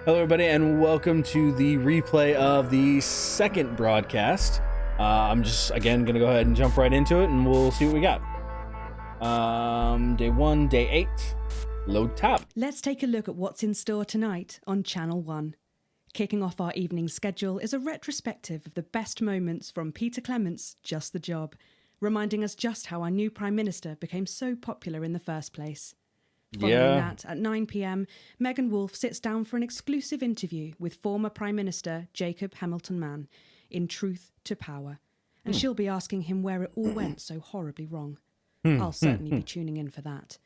Hello, everybody, and welcome to the replay of the second broadcast. I'm just, again, going to go ahead and jump right into it, and we'll see what we got. Day 1, Day 8, load tab. Let's take a look at what's in store tonight on Channel 1. Kicking off our evening schedule is a retrospective of the best moments from Peter Clement's Just the Job, reminding us just how our new Prime Minister became so popular in the first place. Following that, at 9 p.m, Megan Wolfe sits down for an exclusive interview with former Prime Minister Jacob Hamilton-Mann in Truth to Power, and she'll be asking him where it all went so horribly wrong. I'll certainly be tuning in for that.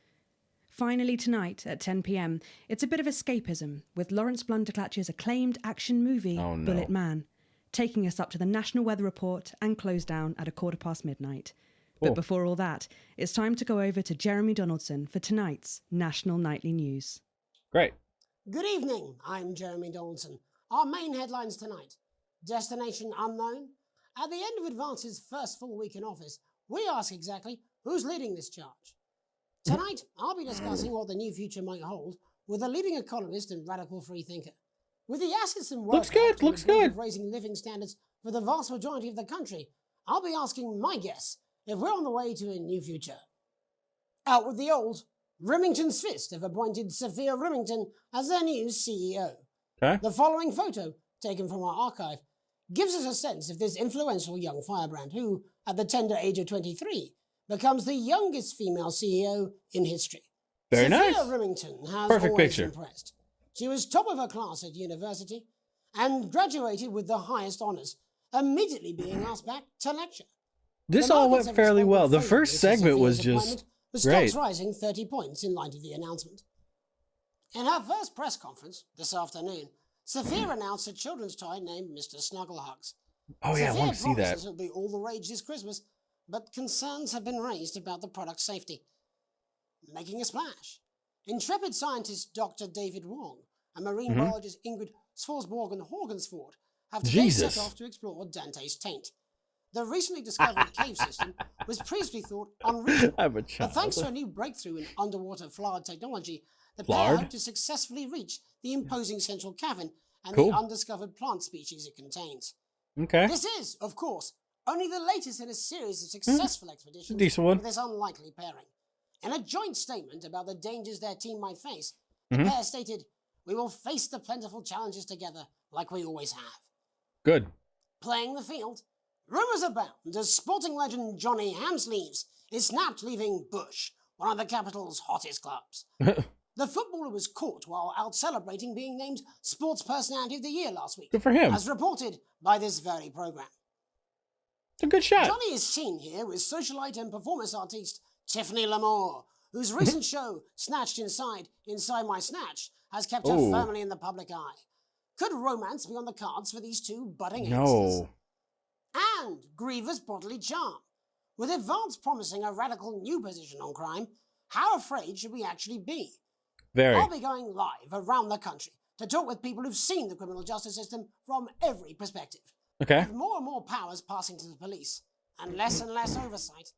Finally tonight, at 10 p.m, it's a bit of escapism, with Lawrence Blunderclatch's acclaimed action movie, Bullet Man, taking us up to the National Weather Report and close down at midnight. But before all that, it's time to go over to Jeremy Donaldson for tonight's National Nightly News. Great. Good evening, I'm Jeremy Donaldson. Our main headlines tonight. Destination unknown. At the end of Advance's first full week in office, we ask exactly who's leading this charge. Tonight, I'll be discussing what the new future might hold with a leading economist and radical freethinker. With the assets and wealth looks good. of raising living standards for the vast majority of the country, I'll be asking my guess if we're on the way to a new future. Out with the old, Remington's Fist have appointed Sophia Remington as their new CEO. Okay. The following photo, taken from our archive, gives us a sense of this influential young firebrand who, at the tender age of 23, becomes the youngest female CEO in history. Very Sophia nice. Remington has Perfect always picture. impressed. She was top of her class at university and graduated with the highest honours, immediately being asked back to lecture. This The all markets went have fairly responded well. The favourably first to segment was Sophia's just appointment, with great. stocks rising 30 points in light of the announcement. In her first press conference this afternoon, Sophia announced a children's toy named Mr. Snugglehugs. Oh, yeah, I Sophia want to see that. promises it'll be all the rage this Christmas, but concerns have been raised about the product's safety. Making a splash. Intrepid scientist Dr. David Wong and marine biologist Ingrid Swarsborg-Horgensford have today set off to explore Dante's taint. The recently discovered cave system was previously thought unreachable, I'm a but child. thanks to a new breakthrough in underwater FLARD technology, the pair FLARD? hope to successfully reach the imposing central cavern and Cool. the undiscovered plant species it contains. Okay. This is, of course, only the latest in a series of successful expeditions Decent one. with this unlikely pairing. In a joint statement about the dangers their team might face, the pair stated, "We will face the plentiful challenges together like we always have." Good. Playing the field, rumours abound as sporting legend Johnny Hamsleeves is snapped leaving Bush, one of the capital's hottest clubs. The footballer was caught while out celebrating being named Sports Personality of the Year last week, Good for him. as reported by this very programme. It's a good shot. Johnny is seen here with socialite and performance artiste Tiffany Lamore, whose recent show, Snatched Inside My Snatch, has kept her firmly in the public eye. Could romance be on the cards for these two budding youngsters? No. And grievous bodily charm. With Advance promising a radical new position on crime, how afraid should we actually be? Very. I'll be going live around the country to talk with people who've seen the criminal justice system from every perspective. Okay. With more and more powers passing to the police, and less oversight,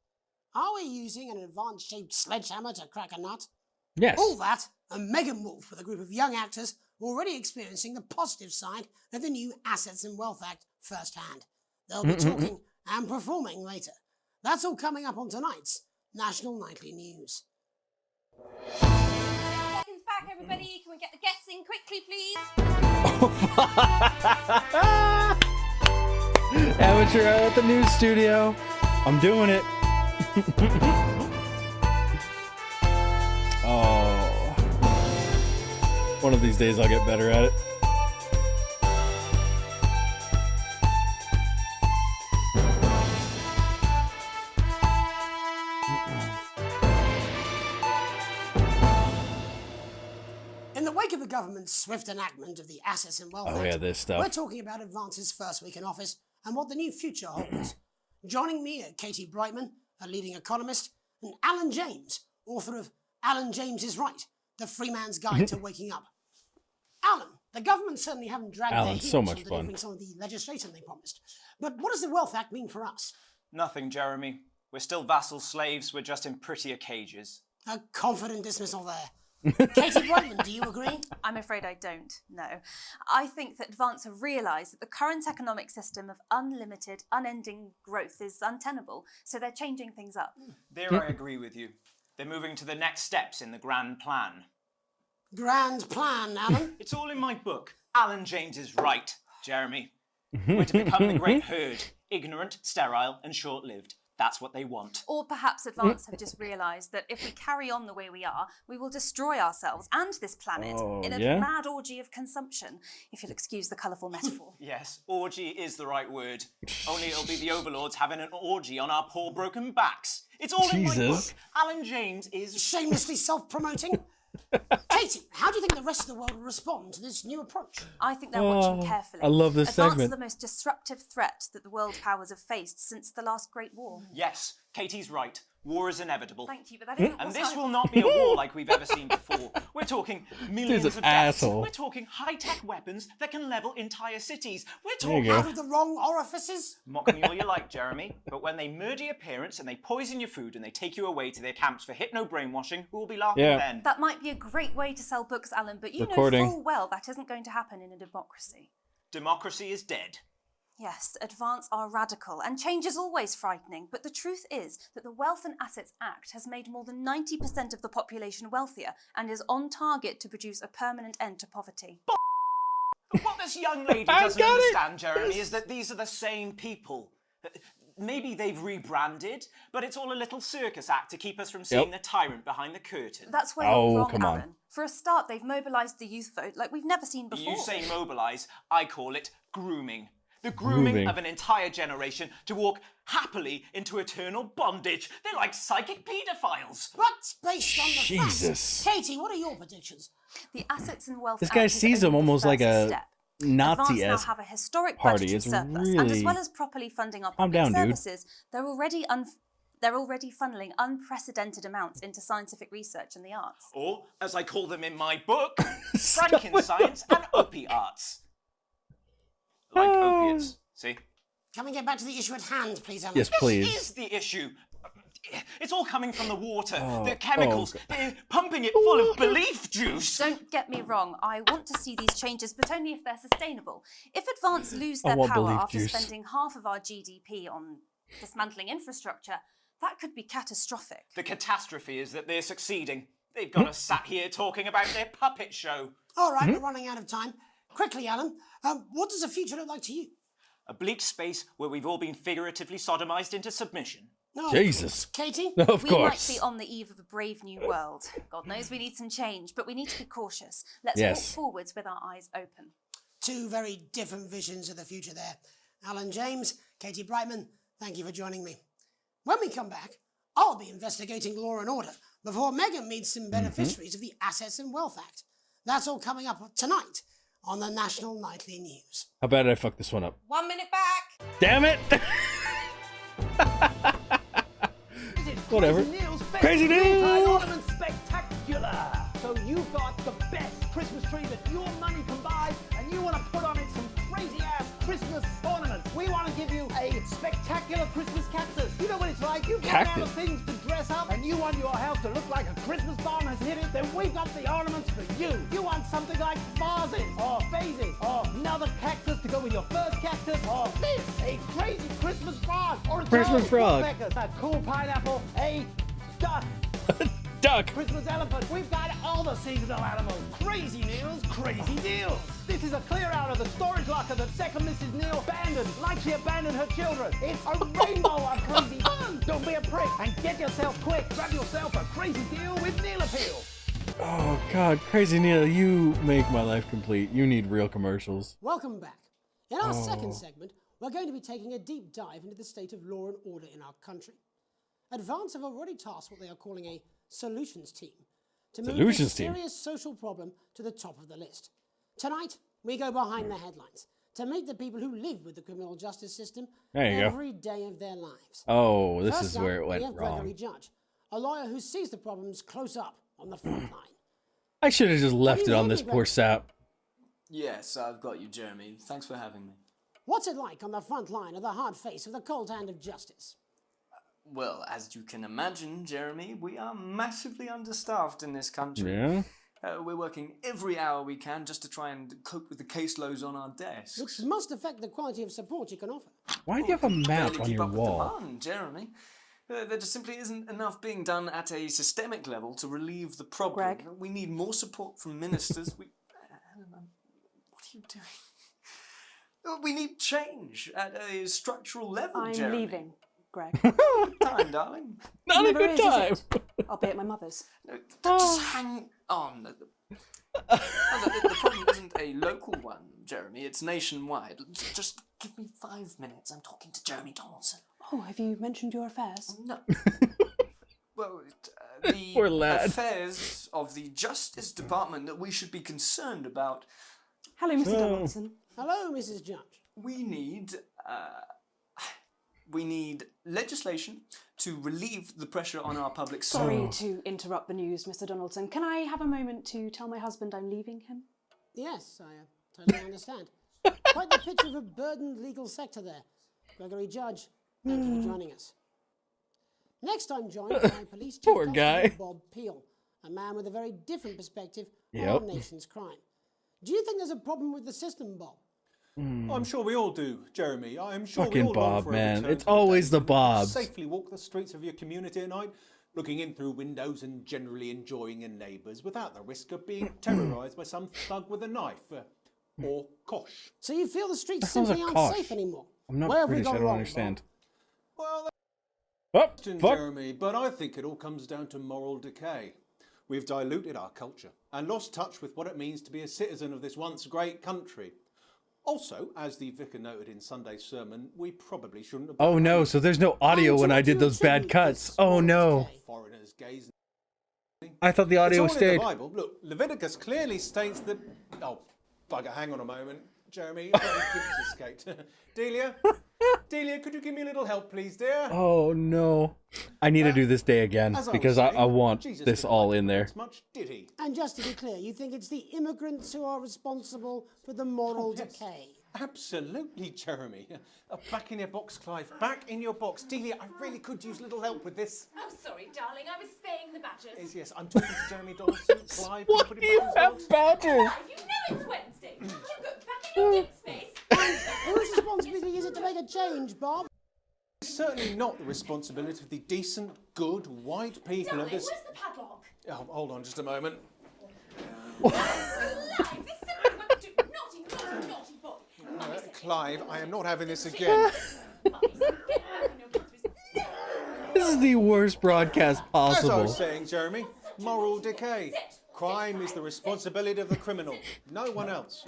are we using an Advance-shaped sledgehammer to crack a nut? Yes. All that, and Megan Wolfe with a group of young actors already experiencing the positive side of the new Assets and Wealth Act firsthand. They'll be talking and performing later. That's all coming up on tonight's National Nightly News. Seconds back, everybody. Can we get the guests in quickly, please? Amateur out at the news studio. I'm doing it. Oh. One of these days I'll get better at it. In the wake of the government's swift enactment of the Assets and Wealth Oh, Act, yeah, this stuff. we're talking about Advance's first week in office and what the new future holds. Joining me are Katie Brightman, a leading economist, and Alan James, author of Alan James is Right, The Free Man's Guide to Waking Up. Alan, the government certainly haven't dragged their Alan's heels so on much delivering fun. some of the legislation they promised. But what does the Wealth Act mean for us? Nothing, Jeremy. We're still vassal slaves, we're just in prettier cages. A confident dismissal there. Katie Brightman, do you agree? I'm afraid I don't, no. I think that Advance have realised that the current economic system of unlimited, unending growth is untenable, so they're changing things up. There I agree with you. They're moving to the next steps in the grand plan. Grand plan, Alan. It's all in my book. Alan James is right, Jeremy. We're to become the great herd. Ignorant, sterile, and short-lived. That's what they want. Or perhaps Advance have just realised that if we carry on the way we are, we will destroy ourselves and this planet in a mad orgy of consumption, if you'll excuse the colourful metaphor. Yes, orgy is the right word. Only it'll be the overlords having an orgy on our poor broken backs. It's all in my book. Alan James is... Shamelessly self-promoting. Katie, how do you think the rest of the world will respond to this new approach? I think they're watching carefully. I love this Advance segment. are the most disruptive threat that the world powers have faced since the last Great War. Yes, Katie's right. War is inevitable. Thank you, but that isn't And what this I- will not be a war like we've ever seen before. We're talking millions Dude's of an deaths. asshole. We're talking high-tech weapons that can level entire cities. We're There you talking... go. Out of the wrong orifices? Mock me all you like, Jeremy, but when they murder your parents and they poison your food and they take you away to their camps for hypno-brainwashing, who will be laughing then? That might be a great way to sell books, Alan, but you Recording. know full well that isn't going to happen in a democracy. Democracy is dead. Yes, Advance are radical, and change is always frightening, but the truth is that the Wealth and Assets Act has made more than 90% of the population wealthier and is on target to produce a permanent end to poverty. But what this young lady doesn't understand, Jeremy, is that these are the same people. Maybe they've rebranded, but it's all a little circus act to keep us from seeing the tyrant behind the curtain. That's where you're wrong, come on. Alan. For a start, they've mobilised the youth vote like we've never seen before. You say mobilise, I call it grooming. The grooming of an entire generation to walk happily into eternal bondage. They're like psychic paedophiles. But based on the Jesus. facts, Katie, what are your predictions? The Assets and Wealth This Act guy is sees only him the almost like first a step. Nazi-esque Advance now have a historic party. budgetary It's surplus, and as really- well as properly funding our Calm public down, dude. services, they're already funneling unprecedented amounts into scientific research and the arts. Or, as I call them in my book, Frankensteins and opiates. Like opiates, see? Can we get back to the issue at hand, please, Alan? Yes, please. This is the issue. It's all coming from the water, Oh, the chemicals. oh, They're pumping it full of belief juice. Don't get me wrong, I want to see these changes, but only if they're sustainable. If Advance lose I their want power belief after juice. spending half of our GDP on dismantling infrastructure, that could be catastrophic. The catastrophe is that they're succeeding. They've got us sat here talking about their puppet show. All right, we're running out of time. Quickly, Alan, what does the future look like to you? A bleak space where we've all been figuratively sodomized into submission. Oh, Jesus. Katie? Of We course. might be on the eve of a brave new world. God knows we need some change, but we need to be cautious. Let's Yes. walk forwards with our eyes open. Two very different visions of the future there. Alan James, Katie Brightman, thank you for joining me. When we come back, I'll be investigating law and order before Megan meets some beneficiaries of the Assets and Wealth Act. That's all coming up tonight on the National Nightly News. How bad did I fuck this one up? 1 minute back! Damn it! Whatever. Crazy News! Ornament Spectacular! So you've got the best Christmas tree that your money can buy, and you want to put on it some crazy-ass Christmas ornaments. We want to give you a spectacular Christmas cactus. You know what it's like? You've got out of things to dress up, and you want your house to look like a Christmas bomb has hit it, then we've got the ornaments for you. You want something like vases, or vases, or another cactus to go with your first cactus, or this, a crazy Christmas frog, or a Christmas giant frog. woodpecker, a cool pineapple, a duck, Duck! Christmas elephant. We've got all the seasonal animals. Crazy Neil's crazy deals. This is a clear out of the storage locker that second Mrs. Neil abandoned, like she abandoned her children. It's a rainbow of crazy fun. Don't be a prick and get yourself quick. Grab yourself a crazy deal with Neil Appeal. Oh, God. Crazy Neil, you make my life complete. You need real commercials. Welcome back. In our second segment, we're going to be taking a deep dive into the state of law and order in our country. Advance have already tasked what they are calling a solutions team to move Solutions this team. serious social problem to the top of the list. Tonight, we go behind the headlines to meet the people who live with the criminal justice system There you go. every day of their lives. Oh, this First is up, where it we went have Gregory wrong. Judge, a lawyer who sees the problems close up on the front line. I should have just left you it on hear this me, poor Greg? sap. Yes, I've got you, Jeremy. Thanks for having me. What's it like on the front line of the hard face of the cold hand of justice? Well, as you can imagine, Jeremy, we are massively understaffed in this country. Yeah. We're working every hour we can just to try and cope with the caseloads on our desks. Which must affect the quality of support you can offer. Why do you have a map Barely on keep your up with wall? demand, Jeremy. There just simply isn't enough being done at a systemic level to relieve the problem. Greg? We need more support from ministers. Helena, what are you doing? We need change at a structural level, I'm Jeremy. leaving, Greg. Time, darling. Not a Never good is, is time. it? I'll be at my mother's. No, just hang on. The problem isn't a local one, Jeremy. It's nationwide. Just give me 5 minutes. I'm talking to Jeremy Donaldson. Oh, have you mentioned your affairs? No. Well, the Poor lad. affairs of the Justice Department that we should be concerned about. Hello, Mr. Donaldson. Hello, Mrs. Judge. We need legislation to relieve the pressure on our public Sorry to interrupt the news, Mr. Donaldson. Can I have a moment to tell my husband I'm leaving him? Yes, I totally understand. Quite the picture of a burdened legal sector there. Gregory Judge, thank you for joining us. Next, I'm joined by Police Chief Poor Constable guy. Bob Peel, a man with a very different perspective on Yep. our nation's crime. Do you think there's a problem with the system, Bob? I'm sure we all do, Jeremy. I'm sure Fucking we all long Bob, for a man. return It's to the always days the when you could Bobs. Safely walk the streets of your community at night, looking in through windows and generally enjoying your neighbours without the risk of being terrorised by some thug with a knife. Or kosh. So you feel the streets That sounds simply like aren't Kosh. safe anymore? I'm not Where have we British. I gone don't wrong, understand. Well, that's Oh, a question, fuck. Jeremy, but I think it all comes down to moral decay. We've diluted our culture and lost touch with what it means to be a citizen of this once great country. Also, as the vicar noted in Sunday's sermon, we probably shouldn't have... Oh no, so there's no audio And when to I what did you those bad attribute cuts. this Oh moral no. decay? Foreigners, gays... I thought the It's audio all in stayed. the Bible. Look, Leviticus clearly states that... Oh, bugger, hang on a moment. Jeremy, I've got a gift escaped. Delia? Delia, could you give me a little help, please, dear? Oh no. I need to do this day again As because was I saying, want Jesus this didn't all like in there. as much, did he? And just to be clear, you think it's the immigrants who are responsible for the moral yes. decay? Absolutely, Jeremy. Back in your box, Clive. Back in your box. Delia, I really could use a little help with this. Oh, sorry, darling. I was spaying the badgers. Yes, I'm talking to Jeremy Donaldson. Clive, Why put him do you back in his have box. badgers? You know it's Wednesday. You go back in your dip space. Whose responsibility is it to make a change, Bob? It's certainly not the responsibility of the decent, good, white people Darling, of this... where's the padlock? Oh, hold on just a moment. Alive, this simply won't do. Naughty boy. Mummy said, Clive, I am not having this again. Mummy said, get back in your countries. This is the worst broadcast As I possible. was saying, Jeremy, moral decay. Crime is the responsibility of the criminal, no one else.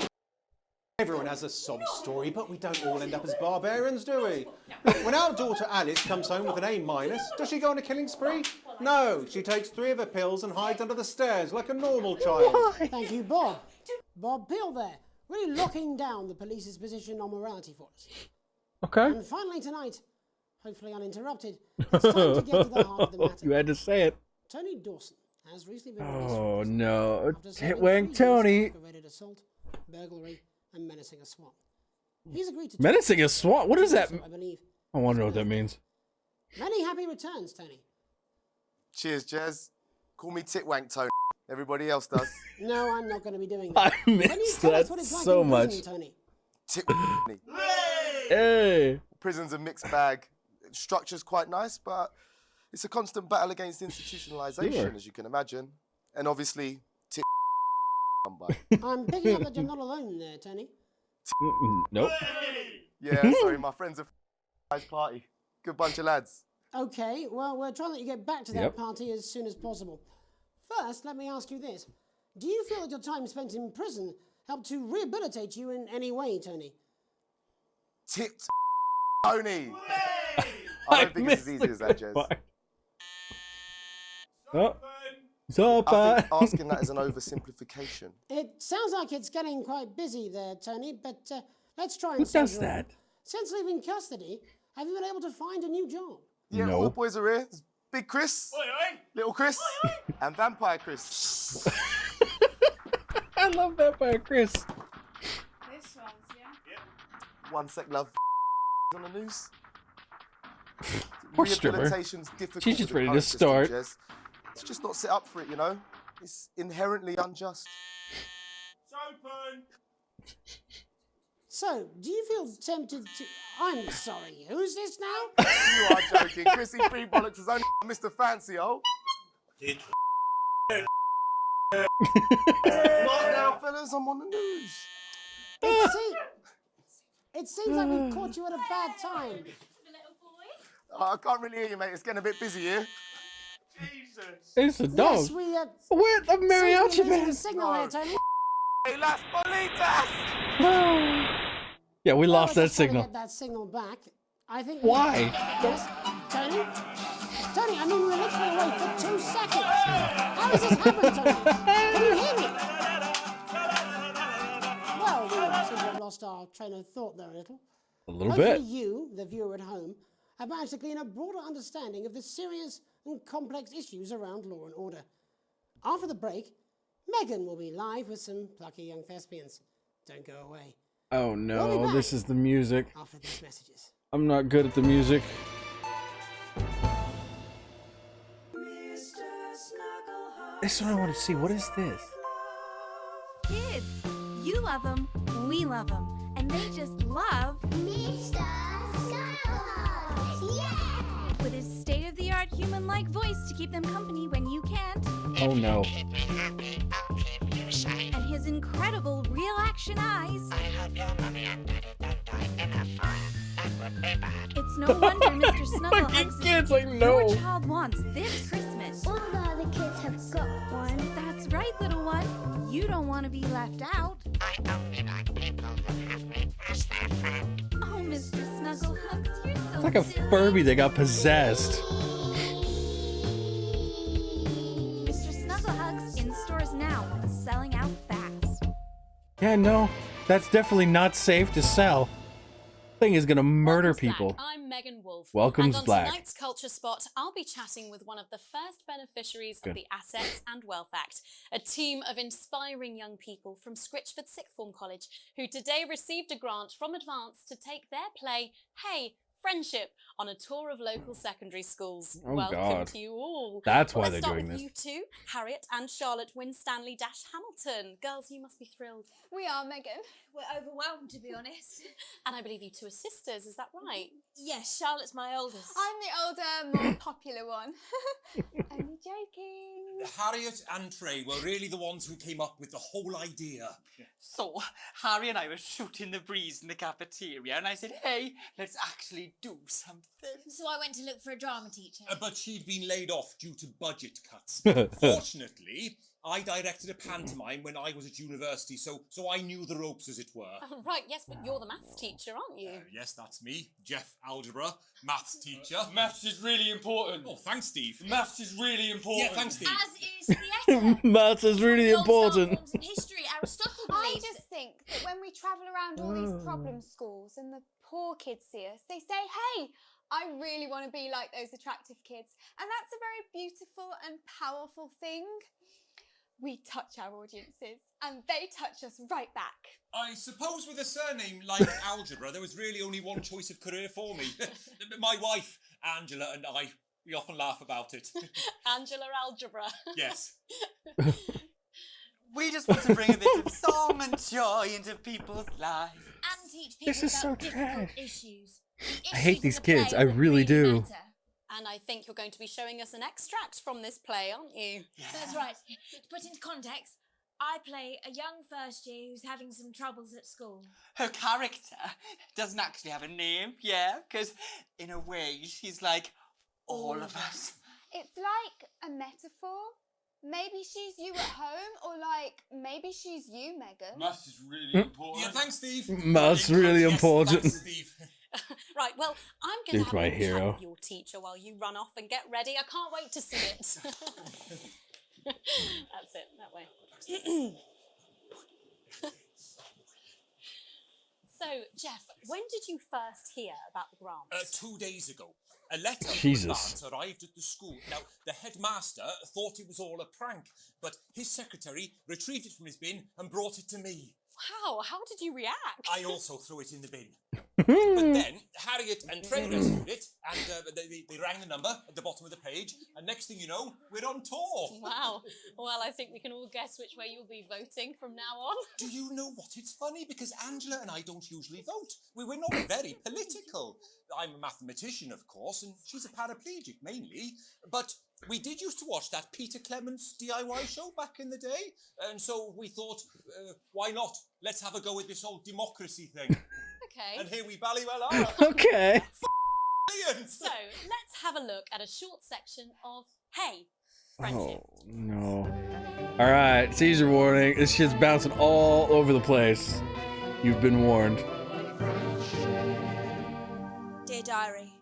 Everyone has a sob story, but we don't all end up as barbarians, do we? When our daughter Alice comes home with an A-, does she go on a killing spree? No, she takes 3 of her pills and hides under the stairs like a normal child. Thank you, Bob. Bob Peel there, really locking down the police's position on morality for us. Okay. And finally tonight, hopefully uninterrupted, it's time to get to the heart of the matter. You had to say it. Tony Dawson has recently been released Oh from prison no. after serving 3 Hitwang years Tony. for aggravated assault, burglary, and menacing a swan. He's agreed to Menacing a SWAT? What is that? I believe. I want to know what that means. Many happy returns, Tony. Cheers, Jez. Call me Titwank Tony. Everybody else does. No, I'm not going to be doing that. I Can you missed tell us that what it's like so in much. prison, Tony? Titwank. Hey. Prison's a mixed bag. Structure's quite nice, but it's a constant battle against institutionalization, Sure. as you can imagine. And obviously, come by. I'm picking up that you're not alone there, Tony. Nope. Yeah, sorry, my friends are nice party. Good bunch of lads. Okay, well, we're trying to let you get back to that Yep. party as soon as possible. First, let me ask you this. Do you feel that your time spent in prison helped to rehabilitate you in any way, Tony? Tit Tony. I don't think it's as easy as that, Jez. Oh. I Zopa. think asking that is an oversimplification. It sounds like it's getting quite busy there, Tony, but let's try and Who does soldier on. that? Since leaving custody, have you been able to find a new job? Yeah, all No. the boys are here. There's Big Chris, Little Chris, and Vampire Chris. I love Vampire Chris. This one's, yeah? One sec, love. On the news. Poor stripper. Rehabilitation's difficult. She's just with the ready to current system, start. Jez. It's just not set up for it, you know? It's inherently unjust. It's open! So, do you feel tempted to... I'm sorry, who's this now? You are joking. Chrissy Free Bollocks is only Mr. Fancy, oh. Not now, fellas, I'm on the news. It seems like we've caught you at a bad time. I can't really hear you, mate. It's getting a bit busy here. Jesus! It's a dog. Yes, we... Where's the mariachi losing man? the signal here, Tony. Hey, Las Bolitas! Yeah, we lost that Well, I just wanna signal. Get that signal back. I think. Why? Yes, Tony. Tony, I mean, we were literally away for 2 seconds. How does this happen, Tony? Can you hear me? Well, we seem to have lost our train of thought there a little. A little Hopefully bit. you, the viewer at home, have managed to glean a broader understanding of the serious and complex issues around law and order. After the break, Megan will be live with some plucky young thespians. Don't go away. Oh We'll be no, back this is the music. after these messages. I'm not good at the music. This is what I want to see. What is this? Kids, you love them, we love them, and they just love Mr. Snugglehugs. Yeah! With his state-of-the-art human-like voice to keep them company when you can't. Oh no. And his incredible real-action eyes. I hope your mommy and daddy don't die in a fire. That would be bad. It's no wonder Mr. Snugglehugs kids, I know. your child wants this Christmas. All the other kids have got one. That's right, little one. You don't want to be left out. I only like people that have me as their friend. Oh, Mr. Snugglehugs, you're so It's like a silly. Furby that got possessed. Mr. Snugglehugs in stores now and selling out fast. Yeah, no, that's definitely not safe to sell. Thing is gonna murder people. I'm Megan Wolf. Welcome's and on Black. tonight's Culture Spot, I'll be chatting with one of the first beneficiaries Good. of the Assets and Wealth Act, a team of inspiring young people from Scritchford Sixth Form College who today received a grant from Advance to take their play, Hey, Friendship, on a tour of local secondary schools. Oh, Welcome God. to you all. That's Well, why let's they're start doing with this. You two, Harriet and Charlotte Winstanley-Hamilton. Girls, you must be thrilled. We are, Megan. We're overwhelmed, to be honest. And I believe you two are sisters, is that right? Yes, Charlotte's my oldest. I'm the older, more popular one. Only joking. Harriet and Trey were really the ones who came up with the whole idea. So, Harry and I were shooting the breeze in the cafeteria, and I said, hey, let's actually do something. So I went to look for a drama teacher. But she'd been laid off due to budget cuts. Fortunately, I directed a pantomime when I was at university, so I knew the ropes, as it were. Right, yes, but you're the maths teacher, aren't you? Yes, that's me, Jeff Algebra, maths teacher. Maths is really important. Oh, thanks, Steve. Maths is really important. Yeah, thanks, Steve. As is theatre. Maths is really important. In history, Aristotle I believed just think that when we travel around all these problem schools and the poor kids see us, they say, hey, I really want to be like those attractive kids. And that's a very beautiful and powerful thing. We touch our audiences and they touch us right back. I suppose with a surname like Algebra, there was really only one choice of career for me. My wife, Angela, and I, we often laugh about it. Angela Algebra. Yes. We just want to bring a bit of song and joy into people's lives. and teach people This is about so difficult trash. issues. I hate these kids. I really do. And I think you're going to be showing us an extract from this play, aren't you? That's right. To put into context, I play a young first year who's having some troubles at school. Her character doesn't actually have a name, yeah? Because in a way, she's like all of us. It's like a metaphor. Maybe she's you at home, or like maybe she's you, Megan. Maths is really important. Yeah, thanks, Steve. Maths really important. Thanks, Steve. Right, well, I'm going He's to have my a chat hero. with your teacher while you run off and get ready. I can't wait to see it. That's it, that way. So, Jeff, when did you first hear about the grant? 2 days ago. A letter Jesus. from Advance arrived at the school. Now, the headmaster thought it was all a prank, but his secretary retrieved it from his bin and brought it to me. Wow, how did you react? I also threw it in the bin. But then Harriet and Trey rescued it, and they rang the number at the bottom of the page, and next thing you know, we're on tour. Wow. Well, I think we can all guess which way you'll be voting from now on. Do you know what? It's funny because Angela and I don't usually vote. We're not very political. I'm a mathematician, of course, and she's a paraplegic mainly. But we did used to watch that Peter Clements DIY show back in the day, and so we thought, why not? Let's have a go with this whole democracy thing. Okay. And here we bally well are. Okay. So, let's have a look at a short section of Hey, Friendship. Oh, no. All right, Caesar warning. This shit's bouncing all over the place. You've been warned. Dear Diary,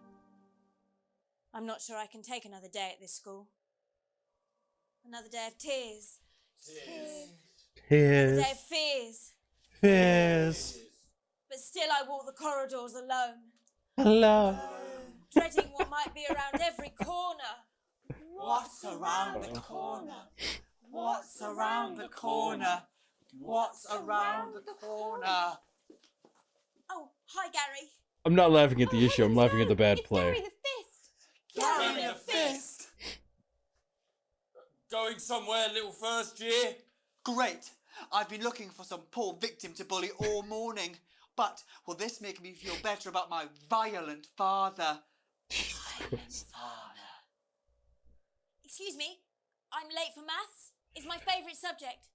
I'm not sure I can take another day at this school. Another day of tears. Another day of fears. Fears. But still I walk the corridors alone, Hello. dreading what might be around every corner. What's around the corner? What's around the corner? What's around the corner? Oh, hi Gary. I'm not laughing at the issue. I'm laughing at the bad play. Gary the Fist. Gary the Fist. Going somewhere, little first year? Great. I've been looking for some poor victim to bully all morning. But will this make me feel better about my violent father? Excuse me, I'm late for maths. It's my favourite subject.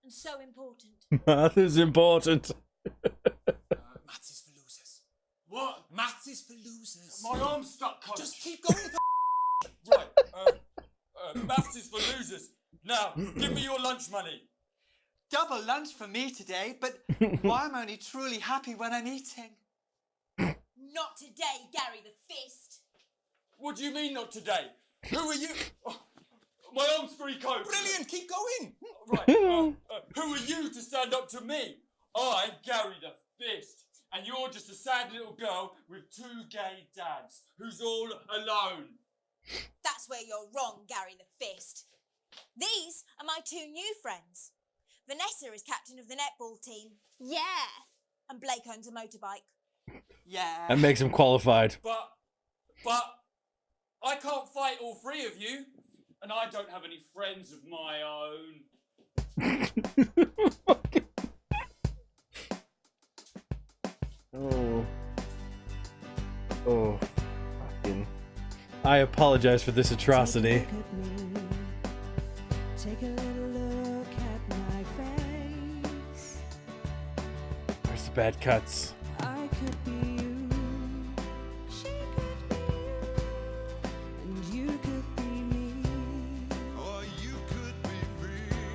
And so important. Math is important. Maths is for losers. What? Maths is for losers. My arm's stuck, coach. Just keep going. Right. Maths is for losers. Now, give me your lunch money. Double lunch for me today, but I'm only truly happy when I'm eating. Not today, Gary the Fist. What do you mean not today? Who are you? Oh, my arm's free, coach. Brilliant, keep going. Right. Who are you to stand up to me? I'm Gary the Fist, and you're just a sad little girl with two gay dads who's all alone. That's where you're wrong, Gary the Fist. These are my two new friends. Vanessa is captain of the netball team. Yeah. And Blake owns a motorbike. Yeah. That makes him qualified. But I can't fight all three of you, and I don't have any friends of my own. Oh. Fucking. I apologize for this atrocity. Take a little look at my face. Where's the bad cuts? I could be you, she could be you, and you could be me. Or you could be me.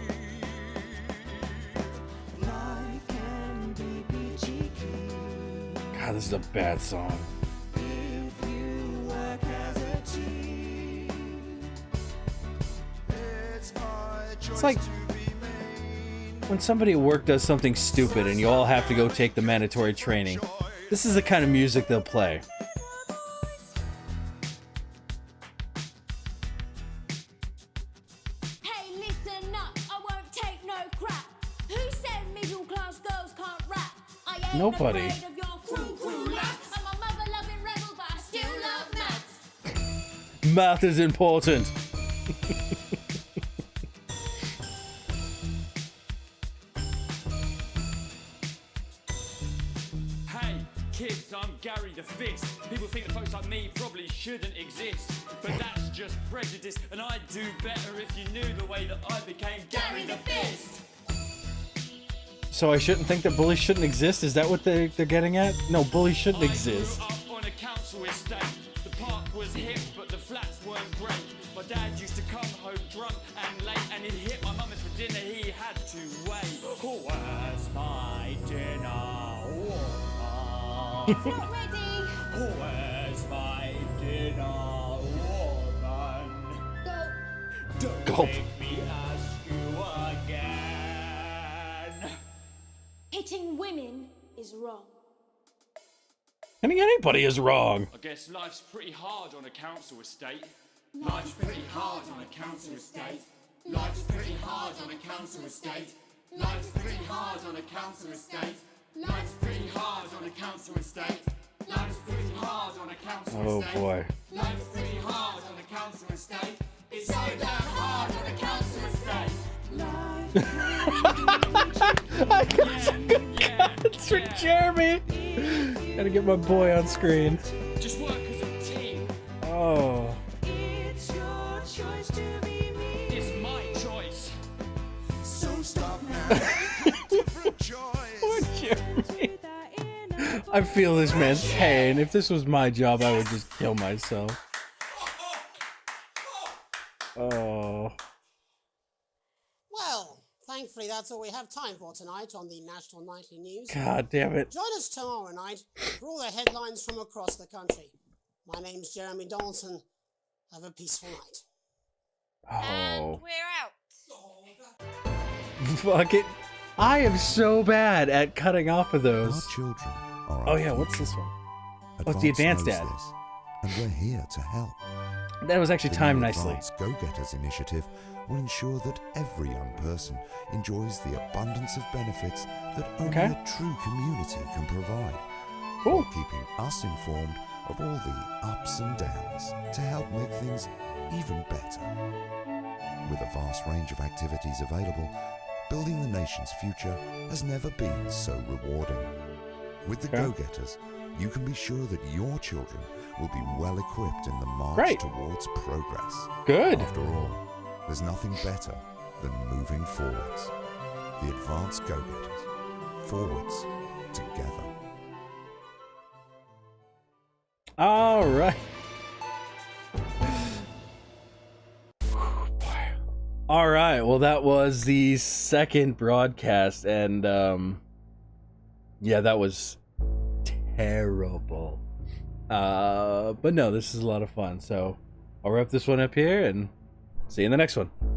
Life can be peachy keen God, this is a bad song. if you work as a team. It's like when somebody at work does something stupid and you all have to go take the mandatory training. This is the kind of music they'll play. Hey, listen up, I won't take no crap. Who said middle class girls can't rap? I ain't Nobody. afraid of your cruel lads. I'm a mother loving rebel, but I still love maths. Math is important. Hey, kids, I'm Gary the Fist. People think that folks like me probably shouldn't exist, but that's just prejudice, and I'd do better if you knew the way that I became Gary the Fist. So I shouldn't think that bullies shouldn't exist? Is that what they're getting at? No, bullies shouldn't exist. I grew up on a council estate. The park was hip, but the flats weren't great. My dad used to come home drunk and late, and he'd hit my mum, and for dinner he had to wait. Where's my dinner? It's not ready. Where's my dinner, woman? Don't Gulp. make me ask you again. Hitting women is wrong. Hitting anybody is wrong. I guess life's pretty hard on a council estate. Life's pretty hard on a council estate. Life's pretty hard on a council estate. Life's pretty hard on a council estate. Life's pretty hard on a council estate. Life's pretty hard on a council Oh estate. boy. Life's pretty hard on a council estate. It's so damn hard on a council estate. It's for Jeremy. Gotta get my boy on screen. Just work as a team. Oh. It's your choice to be me. It's my choice. So stop now. Poor Jeremy. I feel this man's pain. If this was my job, I would just kill myself. Oh. Well, thankfully that's all we have time for tonight on the National Nightly News. God damn it. Join us tomorrow night for all the headlines from across the country. My name's Jeremy Donaldson. Have a peaceful night. Oh. We're out. Fuck it. I am so bad at cutting off of those. Our children are Oh our yeah, what's future. this one? Oh, it's the advanced knows ad. this, and we're here to help. That was actually The timed new nicely. Advanced Go-Getters initiative will ensure that every young person enjoys the abundance of benefits that only Okay. a true community can provide, Cool. while keeping us informed of all the ups and downs to help make things even better. With a vast range of activities available, building the nation's future has never been so rewarding. With the Okay. Go-Getters, you can be sure that your children will be well equipped in the march Great. towards progress. Good. After all, there's nothing better than moving forwards. The Advanced Go-Getters. Forwards together. All right. All right. Well, that was the second broadcast, and yeah, that was terrible. But no, this is a lot of fun. So I'll wrap this one up here and see you in the next one.